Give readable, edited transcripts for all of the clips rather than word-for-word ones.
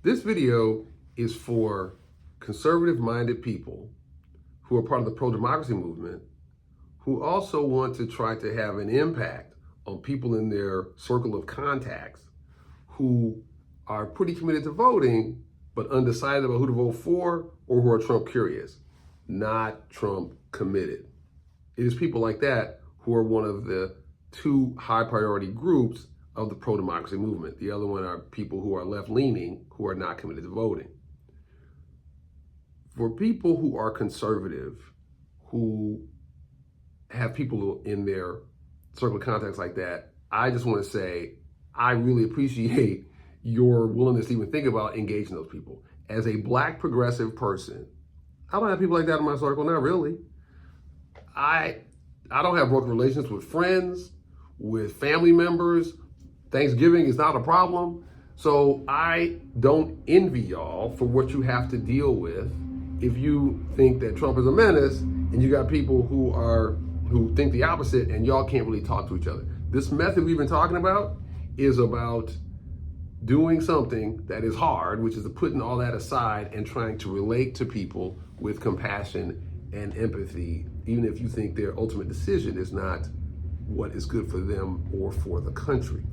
This video is for conservative-minded people who are part of the pro-democracy movement, who also want to try to have an impact on people in their circle of contacts who are pretty committed to voting, but undecided about who to vote for or who are Trump curious, not Trump committed. It is people like that who are one of the two high priority groups of the pro-democracy movement. The other one are people who are left-leaning, who are not committed to voting. For people who are conservative, who have people in their circle of contacts like that, I just want to say, I really appreciate your willingness to even think about engaging those people. As a Black progressive person, I don't have people like that in my circle, not really. I don't have broken relations with friends, with family members. Thanksgiving is not a problem. So I don't envy y'all for what you have to deal with if you think that Trump is a menace and you got people who think the opposite and y'all can't really talk to each other. This method we've been talking about is about doing something that is hard, which is putting all that aside and trying to relate to people with compassion and empathy, even if you think their ultimate decision is not what is good for them or for the country.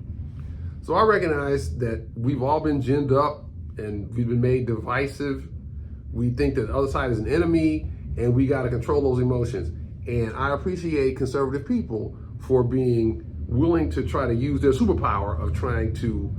So I recognize that we've all been ginned up and we've been made divisive. We think that the other side is an enemy and we got to control those emotions. And I appreciate conservative people for being willing to try to use their superpower of trying to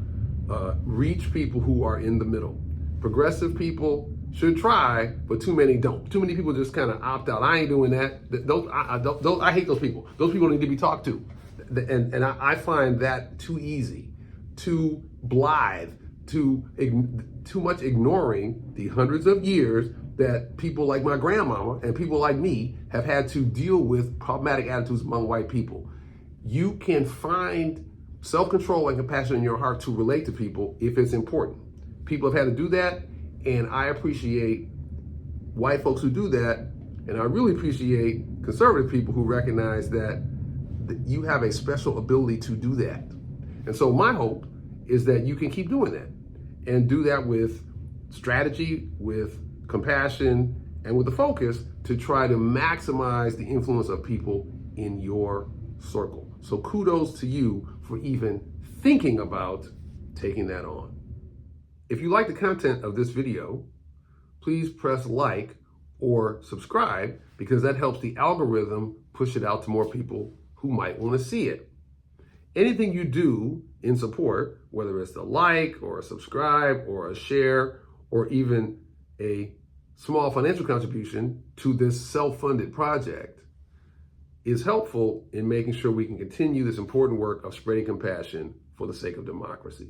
reach people who are in the middle. Progressive people should try, but too many don't. Too many people just kind of opt out. I ain't doing that. I hate those people. Those people need to be talked to. And I find that too easy, too blithe, too much ignoring the hundreds of years that people like my grandmama and people like me have had to deal with problematic attitudes among white people. You can find self-control and compassion in your heart to relate to people if it's important. People have had to do that, and I appreciate white folks who do that, and I really appreciate conservative people who recognize that you have a special ability to do that. And so my hope is that you can keep doing that and do that with strategy, with compassion, and with the focus to try to maximize the influence of people in your circle. So kudos to you for even thinking about taking that on. If you like the content of this video, please press like or subscribe because that helps the algorithm push it out to more people who might want to see it. Anything you do in support, whether it's a like or a subscribe or a share or even a small financial contribution to this self-funded project, is helpful in making sure we can continue this important work of spreading compassion for the sake of democracy.